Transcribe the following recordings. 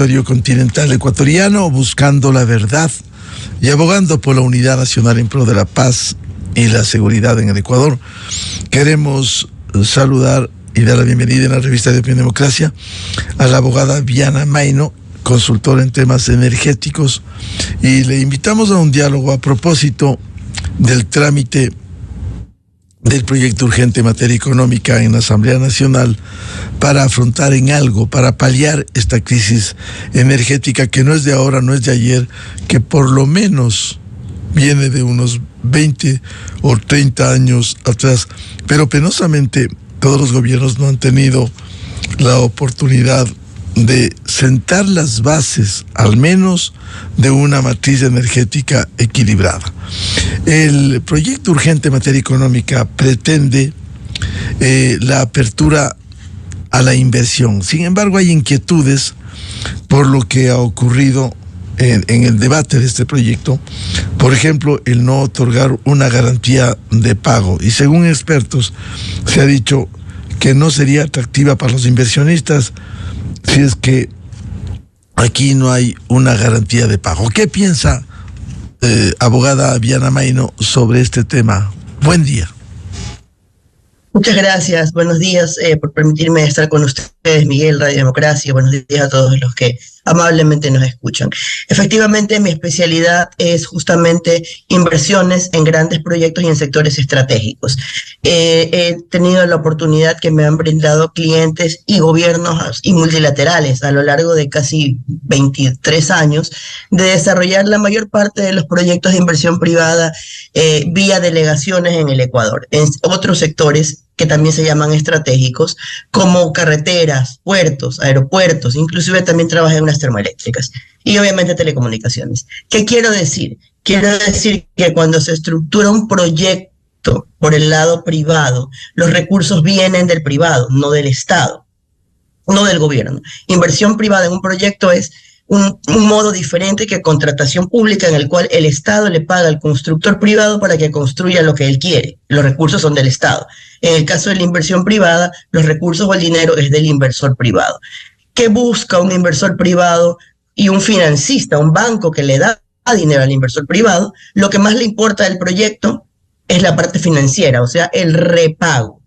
territorio continental ecuatoriano, buscando la verdad y abogando por la unidad nacional en pro de la paz y la seguridad en el Ecuador. Queremos saludar y dar la bienvenida en la revista de Opinión Democracia a la abogada Viana Mayno, consultora en temas energéticos, y le invitamos a un diálogo a propósito del trámite del proyecto urgente en materia económica en la Asamblea Nacional para afrontar en algo, para paliar esta crisis energética que no es de ahora, no es de ayer, que por lo menos viene de unos 20 o 30 años atrás, pero penosamente todos los gobiernos no han tenido la oportunidad de sentar las bases, al menos, de una matriz energética equilibrada. El proyecto urgente en materia económica pretende la apertura a la inversión. Sin embargo, hay inquietudes por lo que ha ocurrido en el debate de este proyecto. Por ejemplo, el no otorgar una garantía de pago. Y según expertos, se ha dicho que no sería atractiva para los inversionistas si es que aquí no hay una garantía de pago. ¿Qué piensa, abogada Viana Mayno, sobre este tema? Buen día. Muchas gracias. Buenos días por permitirme estar con ustedes, Miguel, Radio Democracia. Buenos días a todos los que amablemente nos escuchan. Efectivamente, mi especialidad es justamente inversiones en grandes proyectos y en sectores estratégicos. He tenido la oportunidad que me han brindado clientes y gobiernos y multilaterales a lo largo de casi 23 años de desarrollar la mayor parte de los proyectos de inversión privada vía delegaciones en el Ecuador, en otros sectores que también se llaman estratégicos, como carreteras, puertos, aeropuertos, inclusive también trabajé en unas termoeléctricas y obviamente telecomunicaciones. ¿Qué quiero decir? Quiero decir que cuando se estructura un proyecto por el lado privado, los recursos vienen del privado, no del Estado, no del gobierno. Inversión privada en un proyecto es un modo diferente que contratación pública, en el cual el Estado le paga al constructor privado para que construya lo que él quiere. Los recursos son del Estado. En el caso de la inversión privada, los recursos o el dinero es del inversor privado. ¿Qué busca un inversor privado y un financista, un banco que le da dinero al inversor privado? Lo que más le importa del proyecto es la parte financiera, o sea, el repago.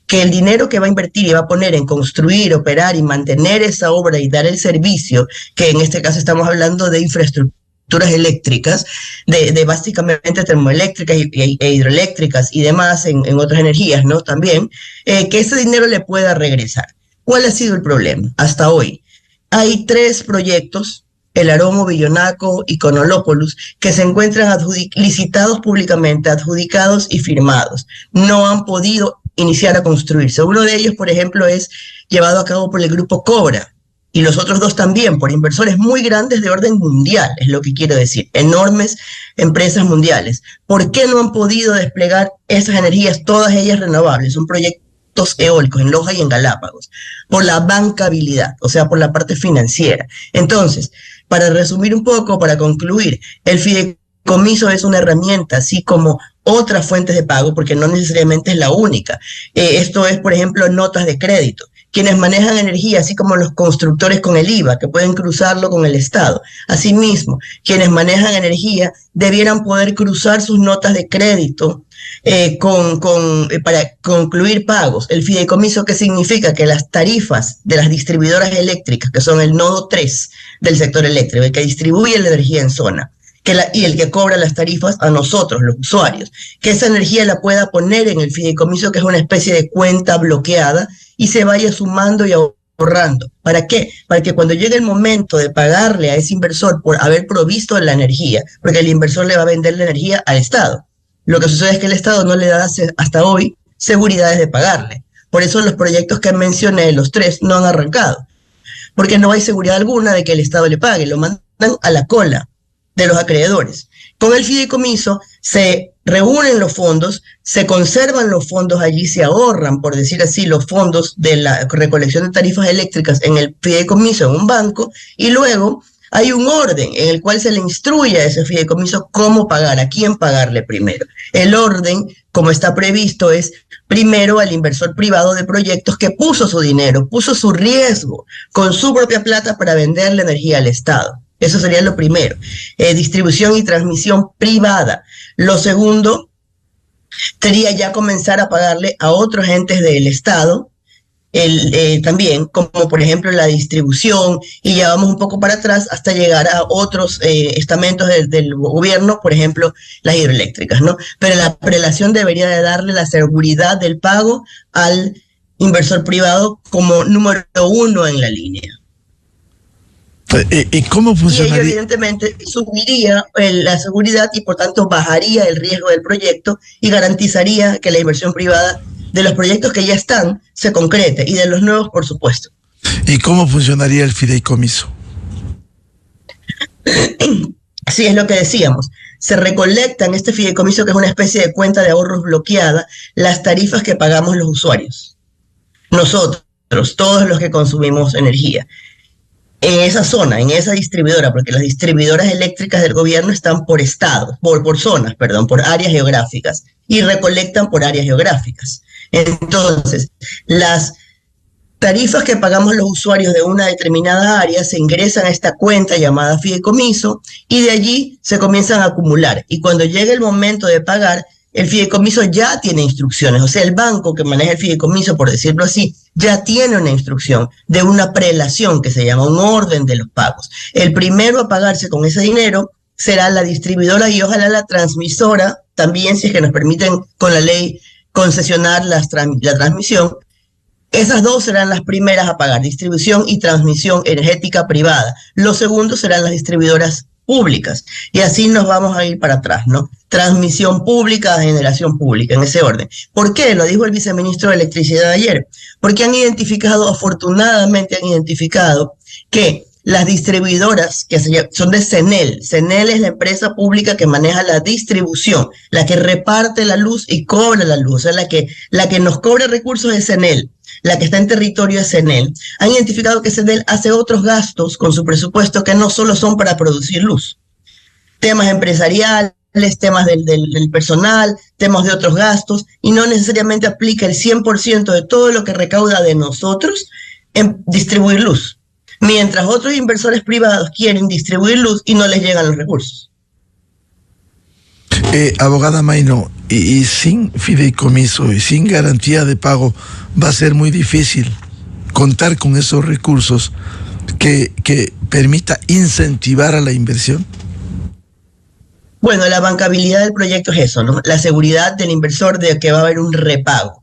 Que el dinero que va a invertir y va a poner en construir, operar y mantener esa obra y dar el servicio, que en este caso estamos hablando de infraestructuras eléctricas, de básicamente termoeléctricas e hidroeléctricas y demás en otras energías, ¿no? También, que ese dinero le pueda regresar. ¿Cuál ha sido el problema hasta hoy? Hay 3 proyectos, el Aromo, Villonaco y Conolopolus, que se encuentran licitados públicamente, adjudicados y firmados. No han podido iniciar a construirse. Uno de ellos, por ejemplo, es llevado a cabo por el grupo Cobra, y los otros 2 también, por inversores muy grandes de orden mundial, es lo que quiero decir, enormes empresas mundiales. ¿Por qué no han podido desplegar esas energías, todas ellas renovables? Son proyectos eólicos en Loja y en Galápagos, por la bancabilidad, o sea, por la parte financiera. Entonces, para resumir un poco, para concluir, el fideicomiso es una herramienta, así como otras fuentes de pago, porque no necesariamente es la única. Esto es, por ejemplo, notas de crédito. Quienes manejan energía, así como los constructores con el IVA, que pueden cruzarlo con el Estado. Asimismo, quienes manejan energía debieran poder cruzar sus notas de crédito para concluir pagos. El fideicomiso, ¿qué significa? Que las tarifas de las distribuidoras eléctricas, que son el nodo 3 del sector eléctrico, el que distribuye la energía en zona, y el que cobra las tarifas a nosotros, los usuarios, que esa energía la pueda poner en el fideicomiso, que es una especie de cuenta bloqueada, y se vaya sumando y ahorrando. ¿Para qué? Para que cuando llegue el momento de pagarle a ese inversor por haber provisto la energía, porque el inversor le va a vender la energía al Estado, lo que sucede es que el Estado no le da hasta hoy seguridades de pagarle. Por eso los proyectos que mencioné, los 3, no han arrancado, porque no hay seguridad alguna de que el Estado le pague, lo mandan a la cola de los acreedores. Con el fideicomiso se reúnen los fondos, se conservan los fondos allí, se ahorran, por decir así, los fondos de la recolección de tarifas eléctricas en el fideicomiso en un banco, y luego hay un orden en el cual se le instruye a ese fideicomiso cómo pagar, a quién pagarle primero. El orden como está previsto, es primero al inversor privado de proyectos que puso su dinero, puso su riesgo con su propia plata para vender la energía al Estado. Eso sería lo primero. Distribución y transmisión privada. Lo segundo sería ya comenzar a pagarle a otros entes del Estado, también, como por ejemplo la distribución, y ya vamos un poco para atrás hasta llegar a otros estamentos del gobierno, por ejemplo, las hidroeléctricas, ¿no? Pero la prelación debería de darle la seguridad del pago al inversor privado como número uno en la línea. ¿Y cómo funcionaría? Y ello evidentemente subiría la seguridad y por tanto bajaría el riesgo del proyecto y garantizaría que la inversión privada de los proyectos que ya están se concrete y de los nuevos, por supuesto. ¿Y cómo funcionaría el fideicomiso? Sí, es lo que decíamos. Se recolecta en este fideicomiso, que es una especie de cuenta de ahorros bloqueada, las tarifas que pagamos los usuarios. Nosotros, todos los que consumimos energía. En esa zona, en esa distribuidora, porque las distribuidoras eléctricas del gobierno están por estados, por zonas, perdón, por áreas geográficas, y recolectan por áreas geográficas. Entonces, las tarifas que pagamos los usuarios de una determinada área se ingresan a esta cuenta llamada fideicomiso y de allí se comienzan a acumular. Y cuando llega el momento de pagar, el fideicomiso ya tiene instrucciones. O sea, el banco que maneja el fideicomiso, por decirlo así, ya tiene una instrucción de una prelación que se llama un orden de los pagos. El primero a pagarse con ese dinero será la distribuidora y ojalá la transmisora también, si es que nos permiten con la ley concesionar la transmisión. Esas dos serán las primeras a pagar, distribución y transmisión energética privada. Los segundos serán las distribuidoras públicas. Y así nos vamos a ir para atrás, ¿no? Transmisión pública, generación pública, en ese orden. ¿Por qué? Lo dijo el viceministro de Electricidad ayer. Porque afortunadamente han identificado que las distribuidoras que son de CENEL. CENEL es la empresa pública que maneja la distribución, la que reparte la luz y cobra la luz, o sea, la que nos cobra recursos es CENEL, la que está en territorio de CENEL. Han identificado que CENEL hace otros gastos con su presupuesto que no solo son para producir luz. Temas empresariales, temas del personal, temas de otros gastos, y no necesariamente aplica el 100% de todo lo que recauda de nosotros en distribuir luz. Mientras otros inversores privados quieren distribuir luz y no les llegan los recursos. Abogada Mayno, y sin fideicomiso y sin garantía de pago va a ser muy difícil contar con esos recursos que permita incentivar a la inversión. Bueno, la bancabilidad del proyecto es eso, ¿no? La seguridad del inversor de que va a haber un repago.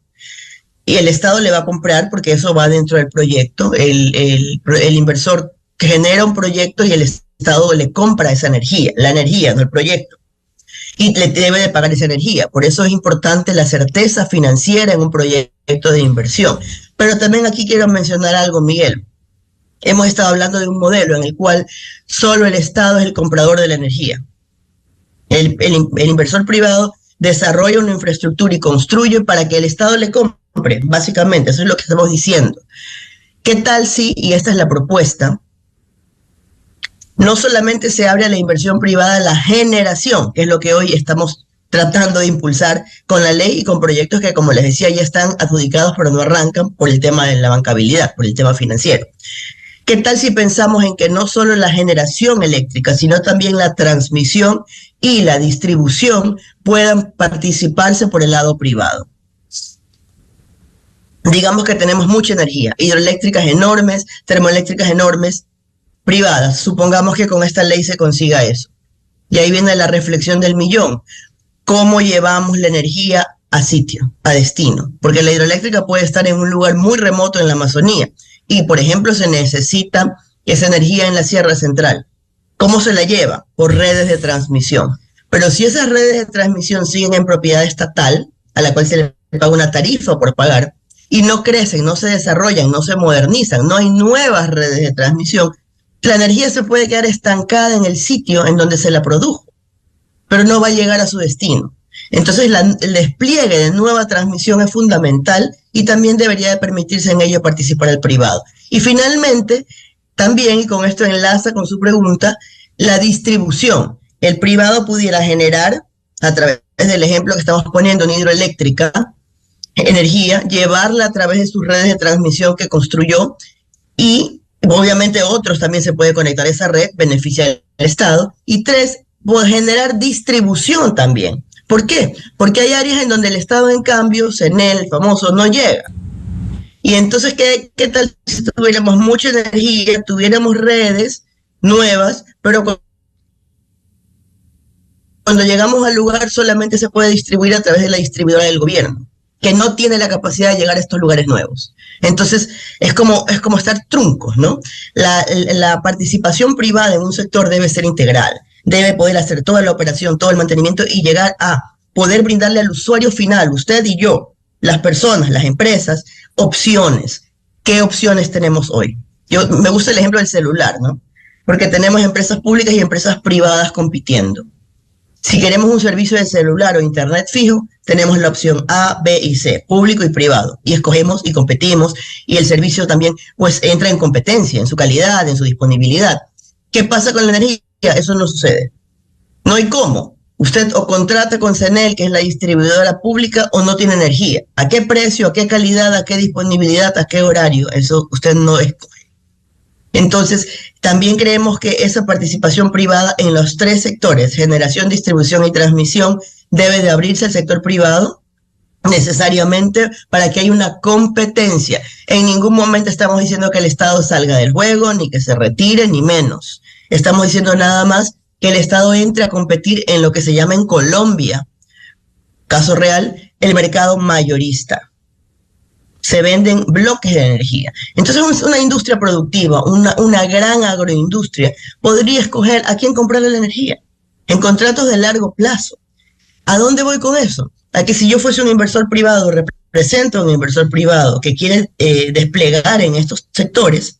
Y el Estado le va a comprar porque eso va dentro del proyecto. El inversor genera un proyecto y el Estado le compra esa energía, la energía, no el proyecto. Y le debe de pagar esa energía. Por eso es importante la certeza financiera en un proyecto de inversión. Pero también aquí quiero mencionar algo, Miguel. Hemos estado hablando de un modelo en el cual solo el Estado es el comprador de la energía. El inversor privado desarrolla una infraestructura y construye para que el Estado le compre. Básicamente, eso es lo que estamos diciendo. ¿Qué tal si, y esta es la propuesta, no solamente se abre a la inversión privada la generación, que es lo que hoy estamos tratando de impulsar con la ley y con proyectos que, como les decía, ya están adjudicados pero no arrancan por el tema de la bancabilidad, por el tema financiero? ¿Qué tal si pensamos en que no solo la generación eléctrica, sino también la transmisión y la distribución puedan participarse por el lado privado? Digamos que tenemos mucha energía, hidroeléctricas enormes, termoeléctricas enormes, privadas. Supongamos que con esta ley se consiga eso. Y ahí viene la reflexión del millón. ¿Cómo llevamos la energía a sitio, a destino? Porque la hidroeléctrica puede estar en un lugar muy remoto en la Amazonía y, por ejemplo, se necesita esa energía en la Sierra Central. ¿Cómo se la lleva? Por redes de transmisión. Pero si esas redes de transmisión siguen en propiedad estatal, a la cual se le paga una tarifa por pagar, y no crecen, no se desarrollan, no se modernizan, no hay nuevas redes de transmisión, la energía se puede quedar estancada en el sitio en donde se la produjo, pero no va a llegar a su destino. Entonces el despliegue de nueva transmisión es fundamental y también debería de permitirse en ello participar el privado. Y finalmente, también, y con esto enlaza con su pregunta, la distribución. El privado pudiera generar a través del ejemplo que estamos poniendo en hidroeléctrica, energía, llevarla a través de sus redes de transmisión que construyó y obviamente otros también se puede conectar a esa red, beneficia al Estado. Y tres, puede generar distribución también. ¿Por qué? Porque hay áreas en donde el Estado, en cambio, CENEL, el famoso, no llega. Y entonces, ¿qué tal si tuviéramos mucha energía, tuviéramos redes nuevas, pero cuando llegamos al lugar solamente se puede distribuir a través de la distribuidora del gobierno, que no tiene la capacidad de llegar a estos lugares nuevos? Entonces, es como estar truncos, ¿no? La participación privada en un sector debe ser integral, debe poder hacer toda la operación, todo el mantenimiento y llegar a poder brindarle al usuario final, usted y yo, las personas, las empresas, opciones. ¿Qué opciones tenemos hoy? Me gusta el ejemplo del celular, ¿no? Porque tenemos empresas públicas y empresas privadas compitiendo. Si queremos un servicio de celular o internet fijo, tenemos la opción A, B y C, público y privado. Y escogemos y competimos y el servicio también pues entra en competencia, en su calidad, en su disponibilidad. ¿Qué pasa con la energía? Eso no sucede. No hay cómo. Usted o contrata con CENEL, que es la distribuidora pública, o no tiene energía. ¿A qué precio, a qué calidad, a qué disponibilidad, a qué horario? Eso usted no escoge. Entonces, también creemos que esa participación privada en los tres sectores, generación, distribución y transmisión, debe de abrirse al sector privado necesariamente para que haya una competencia. En ningún momento estamos diciendo que el Estado salga del juego, ni que se retire, ni menos. Estamos diciendo nada más que el Estado entre a competir en lo que se llama en Colombia, caso real, el mercado mayorista. Se venden bloques de energía. Entonces una industria productiva, una gran agroindustria, podría escoger a quién comprarle la energía en contratos de largo plazo. ¿A dónde voy con eso? A que si yo fuese un inversor privado, represento a un inversor privado que quiere desplegar en estos sectores,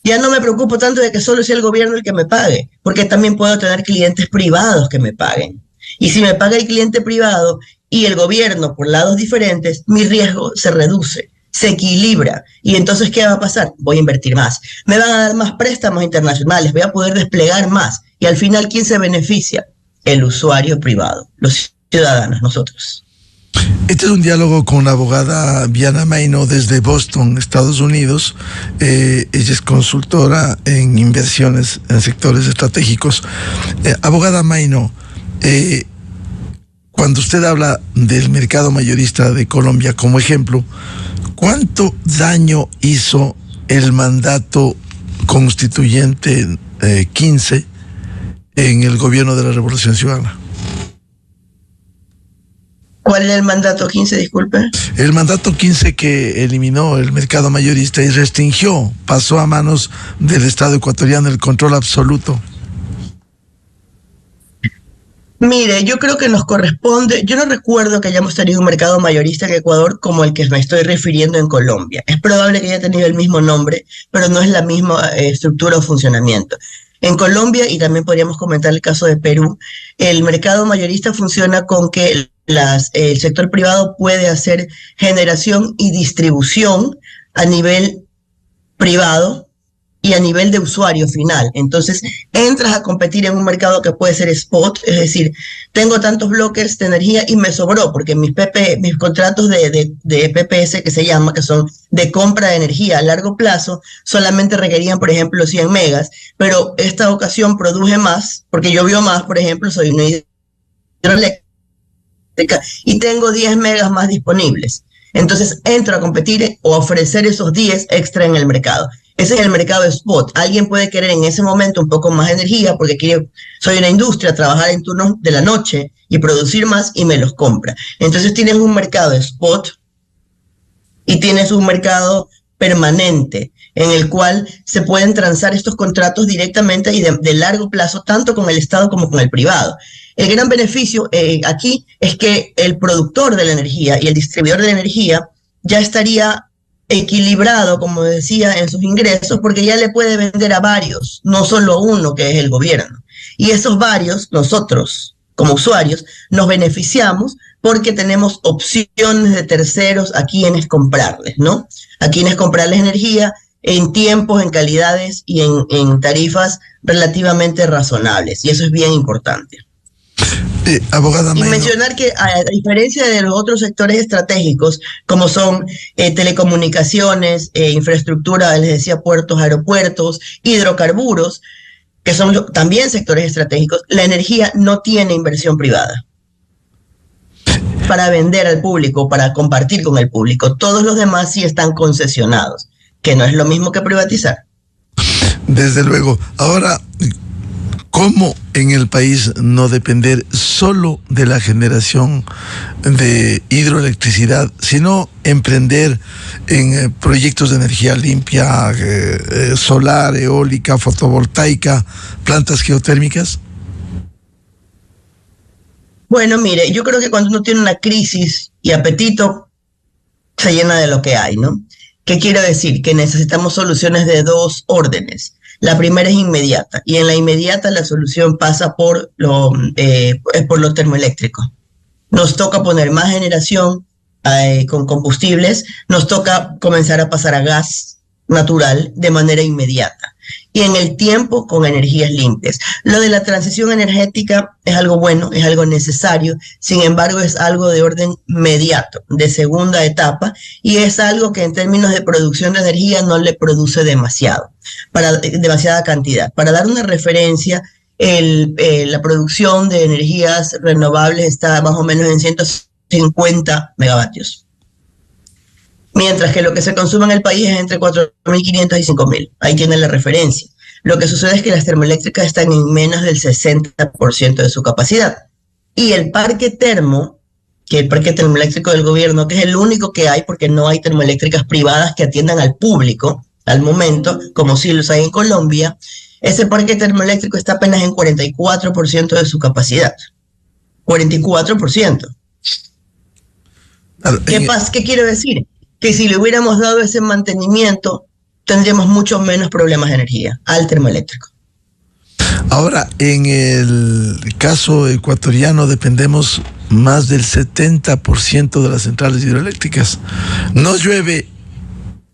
ya no me preocupo tanto de que solo sea el gobierno el que me pague, porque también puedo tener clientes privados que me paguen. Y si me paga el cliente privado y el gobierno por lados diferentes, mi riesgo se reduce, se equilibra. Y entonces, ¿qué va a pasar? Voy a invertir más. Me van a dar más préstamos internacionales, voy a poder desplegar más. Y al final, ¿quién se beneficia? El usuario privado, los ciudadanos, nosotros. Este es un diálogo con la abogada Viana Maino desde Boston, Estados Unidos. Ella es consultora en inversiones en sectores estratégicos. Abogada Maino, cuando usted habla del mercado mayorista de Colombia como ejemplo, ¿cuánto daño hizo el mandato constituyente 15 en el gobierno de la Revolución Ciudadana? ¿Cuál era el mandato 15, disculpe? El mandato 15 que eliminó el mercado mayorista y restringió, pasó a manos del Estado ecuatoriano el control absoluto. Mire, yo creo que nos corresponde, yo no recuerdo que hayamos tenido un mercado mayorista en Ecuador como el que me estoy refiriendo en Colombia. Es probable que haya tenido el mismo nombre, pero no es la misma estructura o funcionamiento. En Colombia, y también podríamos comentar el caso de Perú, el mercado mayorista funciona con que el sector privado puede hacer generación y distribución a nivel privado y a nivel de usuario final. Entonces, entras a competir en un mercado que puede ser spot, es decir, tengo tantos bloques de energía y me sobró, porque mis contratos de PPS, que se llama, que son de compra de energía a largo plazo, solamente requerían, por ejemplo, 100 megas, pero esta ocasión produje más, porque llovió más, por ejemplo, soy una hidroeléctrica, y tengo 10 megas más disponibles. Entonces entro a competir o a ofrecer esos 10 extra en el mercado. Ese es el mercado spot. Alguien puede querer en ese momento un poco más de energía porque soy una industria, trabajar en turnos de la noche y producir más y me los compra. Entonces tienes un mercado spot y tienes un mercado permanente en el cual se pueden transar estos contratos directamente y de largo plazo, tanto con el Estado como con el privado. El gran beneficio aquí es que el productor de la energía y el distribuidor de la energía ya estaría equilibrado, como decía, en sus ingresos, porque ya le puede vender a varios, no solo a uno, que es el gobierno. Y esos varios, nosotros, como usuarios, nos beneficiamos porque tenemos opciones de terceros a quienes comprarles, ¿no? A quienes comprarles energía en tiempos, en calidades y en tarifas relativamente razonables. Y eso es bien importante. Abogada Y Mayno. mencionar que a diferencia de los otros sectores estratégicos, como son telecomunicaciones, infraestructura, les decía, puertos, aeropuertos, hidrocarburos, que son también sectores estratégicos, la energía no tiene inversión privada para vender al público, para compartir con el público. Todos los demás sí están concesionados, que no es lo mismo que privatizar. Desde luego. Ahora, ¿cómo en el país no depender solo de la generación de hidroelectricidad, sino emprender en proyectos de energía limpia, solar, eólica, fotovoltaica, plantas geotérmicas? Bueno, mire, yo creo que cuando uno tiene una crisis y apetito, se llena de lo que hay, ¿no? ¿Qué quiero decir? Que necesitamos soluciones de dos órdenes. La primera es inmediata, y en la inmediata la solución pasa por lo termoeléctrico. Nos toca poner más generación con combustibles, nos toca comenzar a pasar a gas natural de manera inmediata. Y en el tiempo con energías limpias. Lo de la transición energética es algo bueno, es algo necesario, sin embargo es algo de orden mediato, de segunda etapa, y es algo que en términos de producción de energía no le produce demasiada cantidad. Para dar una referencia, la producción de energías renovables está más o menos en 150 megavatios. Mientras que lo que se consume en el país es entre 4.500 y 5.000. Ahí tienen la referencia. Lo que sucede es que las termoeléctricas están en menos del 60% de su capacidad. Y el parque termoeléctrico del gobierno, que es el único que hay, porque no hay termoeléctricas privadas que atiendan al público al momento, como sí los hay en Colombia, ese parque termoeléctrico está apenas en 44% de su capacidad. 44%. ¿Qué quiero decir? Que si le hubiéramos dado ese mantenimiento, tendríamos mucho menos problemas de energía al termoeléctrico. Ahora, en el caso ecuatoriano dependemos más del 70% de las centrales hidroeléctricas. No llueve,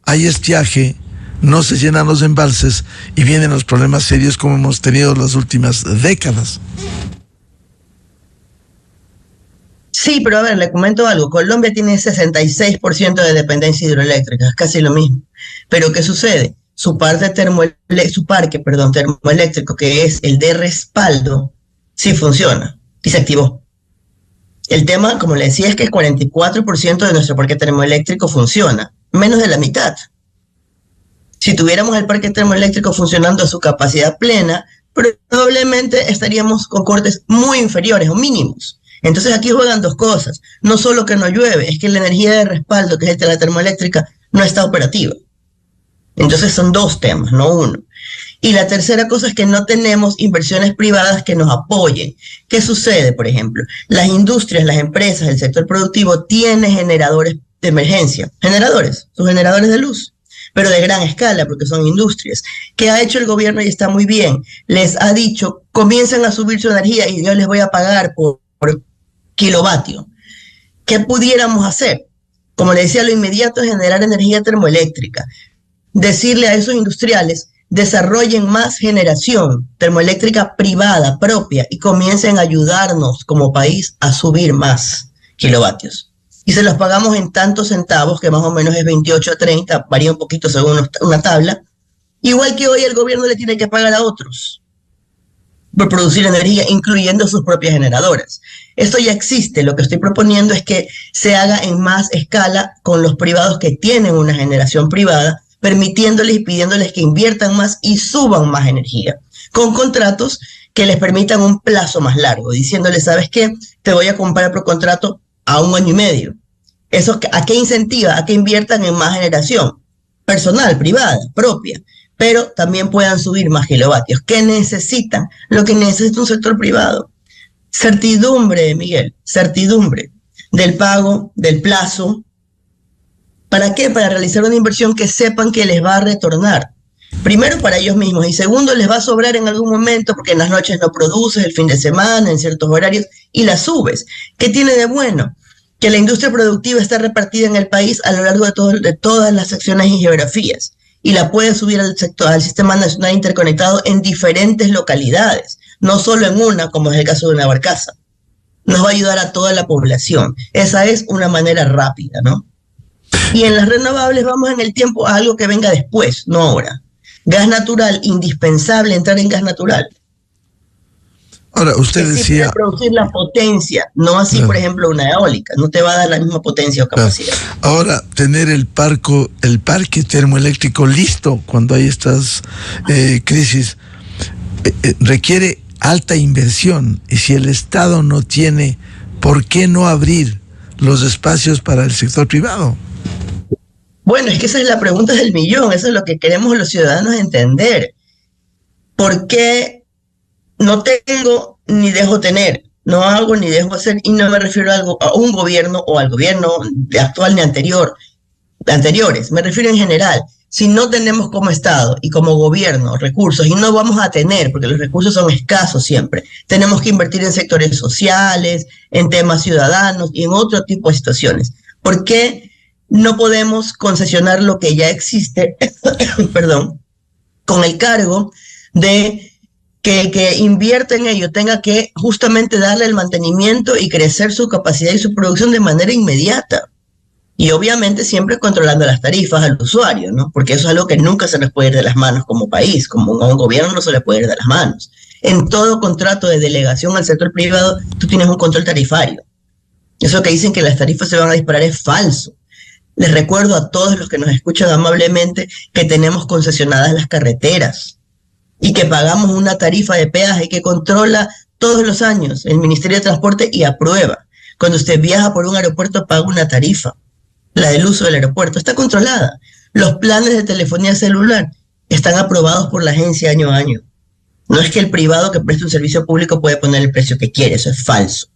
hay estiaje, no se llenan los embalses y vienen los problemas serios como hemos tenido las últimas décadas. Sí, pero a ver, le comento algo. Colombia tiene 66% de dependencia hidroeléctrica, es casi lo mismo. Pero ¿qué sucede? Su parque termoeléctrico, que es el de respaldo, sí funciona y se activó. El tema, como le decía, es que el 44% de nuestro parque termoeléctrico funciona, menos de la mitad. Si tuviéramos el parque termoeléctrico funcionando a su capacidad plena, probablemente estaríamos con cortes muy inferiores o mínimos. Entonces aquí juegan dos cosas. No solo que no llueve, es que la energía de respaldo, que es la termoeléctrica, no está operativa. Entonces son dos temas, no uno. Y la tercera cosa es que no tenemos inversiones privadas que nos apoyen. ¿Qué sucede, por ejemplo? Las industrias, las empresas, el sector productivo tiene generadores de emergencia. Sus generadores de luz, pero de gran escala, porque son industrias. ¿Qué ha hecho el gobierno? Y está muy bien. Les ha dicho, comiencen a subir su energía y yo les voy a pagar por kilovatio. ¿Qué pudiéramos hacer? Como le decía, lo inmediato es generar energía termoeléctrica. Decirle a esos industriales, desarrollen más generación termoeléctrica privada, propia, y comiencen a ayudarnos como país a subir más kilovatios. Y se los pagamos en tantos centavos, que más o menos es 28 a 30, varía un poquito según una tabla. Igual que hoy el gobierno le tiene que pagar a otros por producir energía, incluyendo sus propias generadoras. Esto ya existe. Lo que estoy proponiendo es que se haga en más escala con los privados que tienen una generación privada, permitiéndoles y pidiéndoles que inviertan más y suban más energía, con contratos que les permitan un plazo más largo, diciéndoles, ¿sabes qué? Te voy a comprar por contrato a 1 año y medio. ¿Eso a qué incentiva? A que inviertan en más generación personal, privada, propia, pero también puedan subir más kilovatios. ¿Qué necesitan? Lo que necesita un sector privado. Certidumbre, Miguel, certidumbre del pago, del plazo. ¿Para qué? Para realizar una inversión que sepan que les va a retornar. Primero para ellos mismos y segundo les va a sobrar en algún momento porque en las noches no produces, el fin de semana, en ciertos horarios y la subes. ¿Qué tiene de bueno? Que la industria productiva está repartida en el país a lo largo de todas las secciones y geografías y la puede subir al sistema nacional interconectado en diferentes localidades, no solo en una, como es el caso de una barcaza. nos va a ayudar a toda la población. Esa es una manera rápida, ¿no? Y en las renovables vamos en el tiempo a algo que venga después, no ahora. Gas natural, indispensable entrar en gas natural. Ahora, usted decía... puede producir la potencia, no así, por ejemplo, una eólica, no te va a dar la misma potencia o capacidad. Ahora, tener el parque termoeléctrico listo cuando hay estas crisis requiere alta inversión, y si el Estado no tiene, ¿por qué no abrir los espacios para el sector privado? Bueno, es que esa es la pregunta del millón, eso es lo que queremos los ciudadanos entender. ¿Por qué no tengo ni dejo tener? No hago ni dejo hacer, y no me refiero a un gobierno o al gobierno actual ni anteriores, me refiero en general. Si no tenemos como Estado y como gobierno recursos, y no vamos a tener, porque los recursos son escasos siempre, tenemos que invertir en sectores sociales, en temas ciudadanos y en otro tipo de situaciones. ¿Por qué no podemos concesionar lo que ya existe, perdón, con el cargo de que el que invierte en ello tenga que justamente darle el mantenimiento y crecer su capacidad y su producción de manera inmediata? Y obviamente siempre controlando las tarifas al usuario, ¿no? Porque eso es algo que nunca se les puede ir de las manos como país, como a un gobierno no se le puede ir de las manos. En todo contrato de delegación al sector privado, tú tienes un control tarifario. Eso que dicen que las tarifas se van a disparar es falso. Les recuerdo a todos los que nos escuchan amablemente que tenemos concesionadas las carreteras y que pagamos una tarifa de peaje que controla todos los años el Ministerio de Transporte y aprueba. Cuando usted viaja por un aeropuerto paga una tarifa. La del uso del aeropuerto está controlada. Los planes de telefonía celular están aprobados por la agencia año a año. No es que el privado que presta un servicio público puede poner el precio que quiere, eso es falso.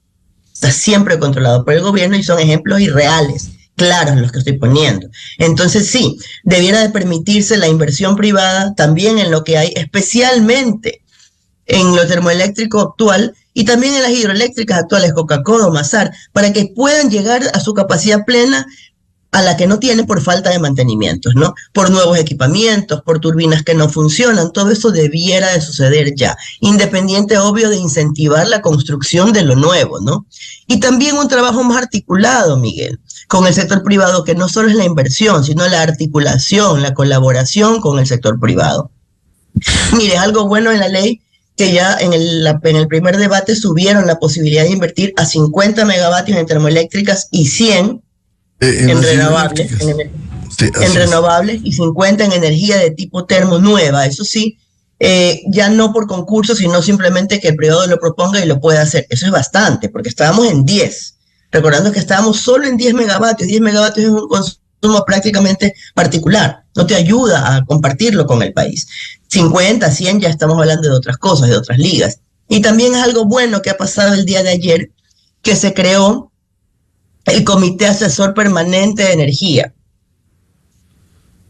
Está siempre controlado por el gobierno y son ejemplos irreales, claros los que estoy poniendo. Entonces sí, debiera de permitirse la inversión privada también en lo que hay, especialmente en lo termoeléctrico actual y también en las hidroeléctricas actuales, Coca-Cola o Masar, para que puedan llegar a su capacidad plena, a la que no tiene por falta de mantenimientos, ¿no? Por nuevos equipamientos, por turbinas que no funcionan, todo eso debiera de suceder ya, independiente, obvio, de incentivar la construcción de lo nuevo, ¿no? Y también un trabajo más articulado, Miguel, con el sector privado, que no solo es la inversión, sino la articulación, la colaboración con el sector privado. Mire, algo bueno en la ley, que ya en el primer debate subieron la posibilidad de invertir a 50 megavatios en termoeléctricas y 100 en renovables, renovables y 50 en energía de tipo termo nueva. Eso sí, ya no por concurso, sino simplemente que el privado lo proponga y lo pueda hacer. Eso es bastante, porque estábamos en 10. Recordando que estábamos solo en 10 megavatios. 10 megavatios es un consumo prácticamente particular. No te ayuda a compartirlo con el país. 50, 100 ya estamos hablando de otras cosas, de otras ligas. Y también es algo bueno que ha pasado el día de ayer, que se creó el Comité Asesor Permanente de Energía.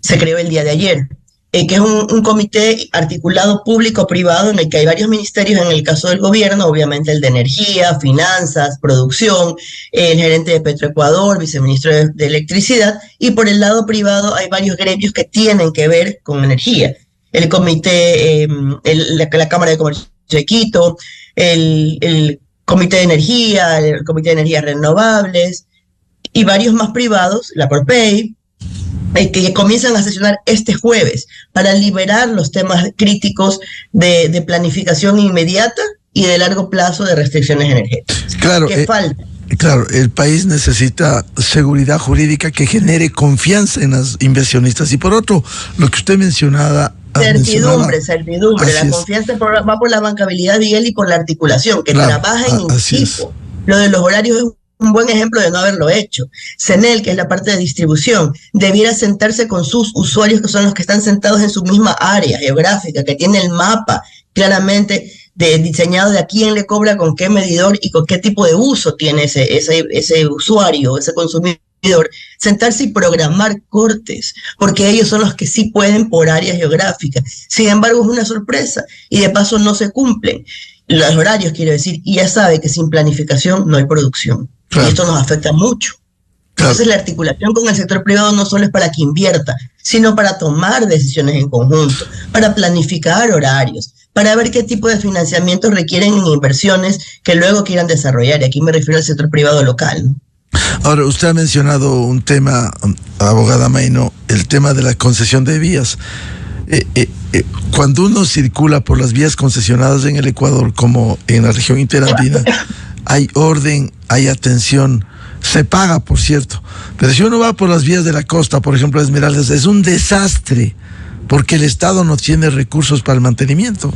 Se creó el día de ayer, que es un comité articulado público-privado en el que hay varios ministerios, en el caso del gobierno, obviamente el de Energía, Finanzas, Producción, el gerente de Petroecuador, viceministro de Electricidad, y por el lado privado hay varios gremios que tienen que ver con energía. El comité, la Cámara de Comercio de Quito, el Comité de Energía, el Comité de Energías Renovables, y varios más privados, la Corpey, que comienzan a sesionar este jueves para liberar los temas críticos de planificación inmediata y de largo plazo de restricciones energéticas. Claro, falta. Claro, el país necesita seguridad jurídica que genere confianza en los inversionistas. Y por otro, lo que usted mencionaba... Certidumbre. La confianza va por la bancabilidad, Miguel, y por la articulación, que trabaja en equipo. Lo de los horarios es un buen ejemplo de no haberlo hecho. CENEL, que es la parte de distribución, debiera sentarse con sus usuarios, que son los que están sentados en su misma área geográfica, que tiene el mapa claramente diseñado de a quién le cobra, con qué medidor y con qué tipo de uso tiene ese usuario, ese consumidor. Sentarse y programar cortes, porque ellos son los que sí pueden por área geográfica. Sin embargo, es una sorpresa y de paso no se cumplen los horarios, quiero decir, y ya sabe que sin planificación no hay producción. Claro. Y esto nos afecta mucho. Claro. Entonces la articulación con el sector privado no solo es para que invierta, sino para tomar decisiones en conjunto, para planificar horarios, para ver qué tipo de financiamientos requieren en inversiones que luego quieran desarrollar. Y aquí me refiero al sector privado local, ¿no? Ahora, usted ha mencionado un tema, abogada Mayno, el tema de la concesión de vías. Cuando uno circula por las vías concesionadas en el Ecuador, como en la región interandina, hay orden, hay atención, se paga, por cierto. Pero si uno va por las vías de la costa, por ejemplo, Esmeraldas, es un desastre, porque el Estado no tiene recursos para el mantenimiento.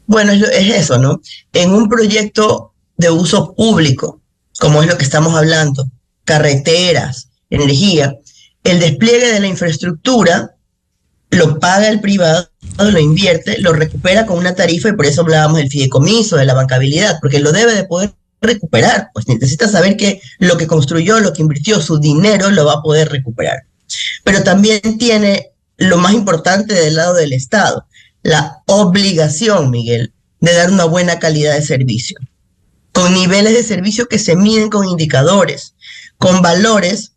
Bueno, es eso, ¿no? En un proyecto de uso público, como es lo que estamos hablando, carreteras, energía, el despliegue de la infraestructura lo paga el privado, lo invierte, lo recupera con una tarifa, y por eso hablábamos del fideicomiso, de la bancabilidad, porque lo debe de poder recuperar, pues necesita saber que lo que construyó, lo que invirtió, su dinero lo va a poder recuperar. Pero también tiene lo más importante del lado del Estado, la obligación, Miguel, de dar una buena calidad de servicio, con niveles de servicio que se miden con indicadores, con valores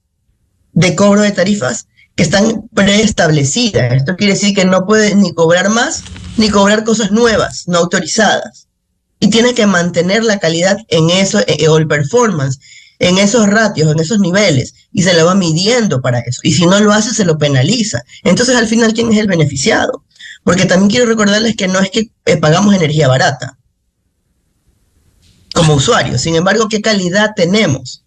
de cobro de tarifas que están preestablecidas. Esto quiere decir que no puede ni cobrar más, ni cobrar cosas nuevas, no autorizadas. Y tiene que mantener la calidad en eso, o el performance, en esos ratios, en esos niveles, y se lo va midiendo para eso. Y si no lo hace, se lo penaliza. Entonces, al final, ¿quién es el beneficiado? Porque también quiero recordarles que no es que pagamos energía barata como usuarios. Sin embargo, ¿qué calidad tenemos?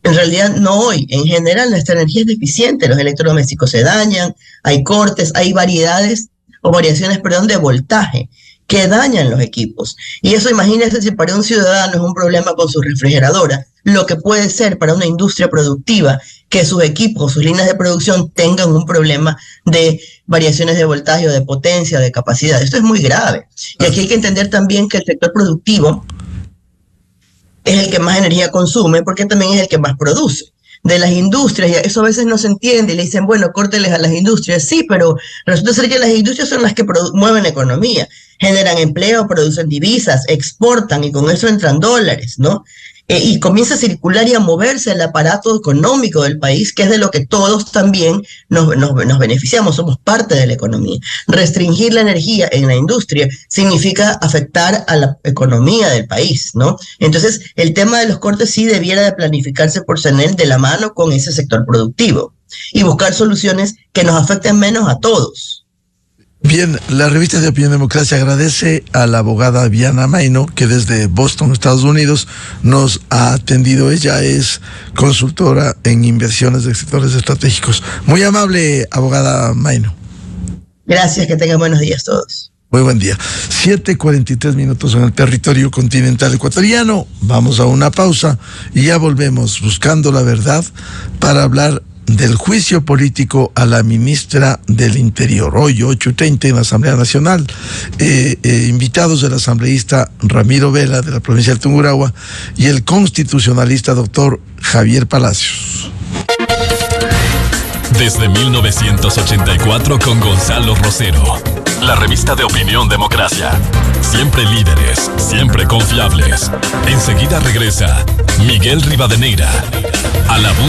En realidad no hoy. En general nuestra energía es deficiente, los electrodomésticos se dañan, hay cortes, hay variaciones, de voltaje que dañan los equipos. Y eso, imagínense, si para un ciudadano es un problema con su refrigeradora, lo que puede ser para una industria productiva que sus equipos, sus líneas de producción tengan un problema de variaciones de voltaje o de potencia, de capacidad. Esto es muy grave. Y aquí hay que entender también que el sector productivo es el que más energía consume, porque también es el que más produce. De las industrias, y eso a veces no se entiende, y le dicen, bueno, córteles a las industrias. Sí, pero resulta ser que las industrias son las que mueven la economía, generan empleo, producen divisas, exportan, y con eso entran dólares, ¿no? Y comienza a circular y a moverse el aparato económico del país, que es de lo que todos también nos beneficiamos, somos parte de la economía. Restringir la energía en la industria significa afectar a la economía del país, ¿no? Entonces, el tema de los cortes sí debiera de planificarse por CENEL de la mano con ese sector productivo y buscar soluciones que nos afecten menos a todos. Bien, la revista de Opinión Democracia agradece a la abogada Viana Mayno, que desde Boston, Estados Unidos, nos ha atendido. Ella es consultora en inversiones de sectores estratégicos. Muy amable, abogada Mayno. Gracias, que tengan buenos días todos. Muy buen día. 7:43 en el territorio continental ecuatoriano. Vamos a una pausa y ya volvemos buscando la verdad para hablar del juicio político a la ministra del Interior. Hoy, 8:30 en la Asamblea Nacional. Invitados el asambleísta Ramiro Vela, de la provincia del Tungurahua, y el constitucionalista doctor Javier Palacios. Desde 1984 con Gonzalo Rosero. La revista de Opinión Democracia. Siempre líderes, siempre confiables. Enseguida regresa Miguel Rivadeneira. A la